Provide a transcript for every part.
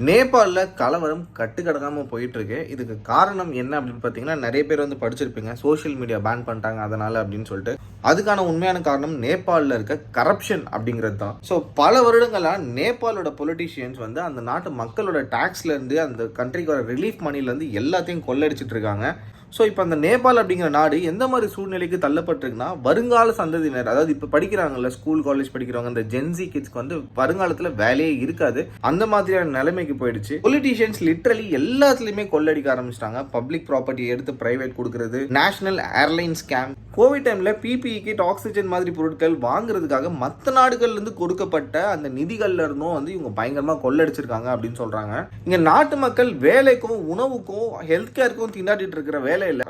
நேபாளில் கலவரம் கட்டுக்கடங்காமல் போயிட்டு இருக்கு. இதுக்கு காரணம் என்ன அப்படின்னு பார்த்தீங்கன்னா, நிறைய பேர் வந்து படிச்சிருப்பீங்க, சோஷியல் மீடியா பேன் பண்ணிட்டாங்க அதனால அப்படின்னு சொல்லிட்டு. அதுக்கான உண்மையான காரணம் நேபாளில் இருக்க கரப்ஷன் அப்படிங்கிறது தான். ஸோ பல வருடங்களாக நேபாளோட பொலிட்டீஷியன்ஸ் வந்து அந்த நாட்டு மக்களோட டேக்ஸ்லேருந்து அந்த கண்ட்ரிக்கு வர ரிலீஃப் மணிலேருந்து எல்லாத்தையும் கொள்ளடிச்சிட்டு இருக்காங்க. ஸோ இப்போ அந்த நேபாள் அப்படிங்கிற நாடு எந்த மாதிரி சூழ்நிலைக்கு தள்ளப்பட்டிருக்குன்னா, வருங்கால சந்ததியினர், அதாவது இப்போ படிக்கிறாங்கல்ல, ஸ்கூல் காலேஜ் படிக்கிறவங்க, இந்த ஜென்சி கிட்ஸ்க்கு வந்து வருங்காலத்தில் வேலையே இருக்காது. அந்த மாதிரியான நிலைமைக்கு போயிடுச்சு. பொலிட்டீஷியன்ஸ் லிட்டரலி எல்லாத்துலேயுமே கொள்ளடிக்க ஆரம்பிச்சிட்டாங்க. பப்ளிக் ப்ராப்பர்ட்டி எடுத்து பிரைவேட் கொடுக்கறது, நேஷனல் ஏர்லைன் ஸ்கேம். கோவிட் டைமில் பிபிஇ கிட், ஆக்சிஜன் மாதிரி பொருட்கள் வாங்குறதுக்காக மற்ற நாடுகள்லேருந்து கொடுக்கப்பட்ட அந்த நிதிகள்ல இருந்தும் வந்து இவங்க பயங்கரமாக கொள்ளடிச்சிருக்காங்க அப்படின்னு சொல்கிறாங்க. இங்கே நாட்டு மக்கள் வேலைக்கும் உணவுக்கும் ஹெல்த் கேருக்கும் திண்டாடிட்டு இருக்கிற வேலை இல்லை.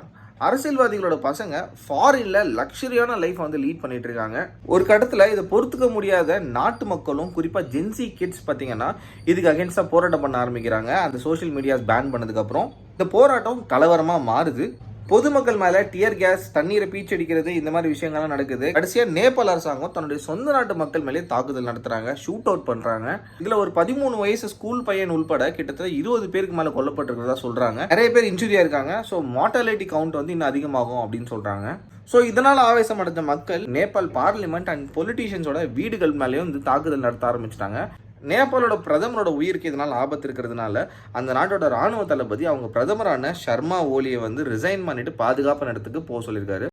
அரசியல்வாதிகளோட பசங்க ஃபாரின்ல லக்ஸரியான லைஃப் வந்து லீட் பண்ணிட்டு இருக்காங்க. ஒரு கட்டத்துல இதை பொறுத்துக்க முடியாத நாட்டு மக்களும், குறிப்பா ஜென்சி கிட்ஸ் பாத்தீங்கன்னா, இதுக்கு அகேன்ஸ்டா போராட்டம் பண்ண ஆரம்பிக்கிறாங்க. அந்த சோஷியல் மீடியாஸ் பேன் பண்ணதுக்கு அப்புறம் இந்த போராட்டம் கலவரமா மாறுது. பொதுமக்கள் மேல டியர் கேஸ், தண்ணீரை பீச்சடிக்கிறது, இந்த மாதிரி விஷயங்கள்லாம் நடக்குது. கடைசியா நேபாள் அரசாங்கம் தன்னுடைய சொந்த நாட்டு மக்கள் மேலே தாக்குதல் நடத்துறாங்க, ஷூட் அவுட் பண்றாங்க. இதுல ஒரு 13 வயசு ஸ்கூல் பையன் உள்பட கிட்டத்தட்ட 20 பேருக்கு மேல கொல்லப்பட்டிருக்கிறதா சொல்றாங்க. நிறைய பேர் இன்ஜுரியா இருக்காங்க. ஸோ மார்டாலிட்டி கவுண்ட் வந்து இன்னும் அதிகமாகும் அப்படின்னு சொல்றாங்க. ஸோ இதனால் ஆவேசம் அடைஞ்ச மக்கள் நேபாள் பார்லிமெண்ட் அண்ட் பொலிட்டீஷியன்ஸோட வீடுகள் மேலேயும் வந்து தாக்குதல் நடத்த ஆரம்பிச்சிட்டாங்க. நேபாளோட பிரதமரோட உயிருக்கு இதனால் ஆபத்து இருக்கிறதுனால அந்த நாட்டோட ராணுவ தளபதி அவங்க பிரதமரான ஷர்மா ஓலியை வந்து ரிசைன் பண்ணிட்டு பாதுகாப்பு இடத்துக்கு போக சொல்லியிருக்காரு.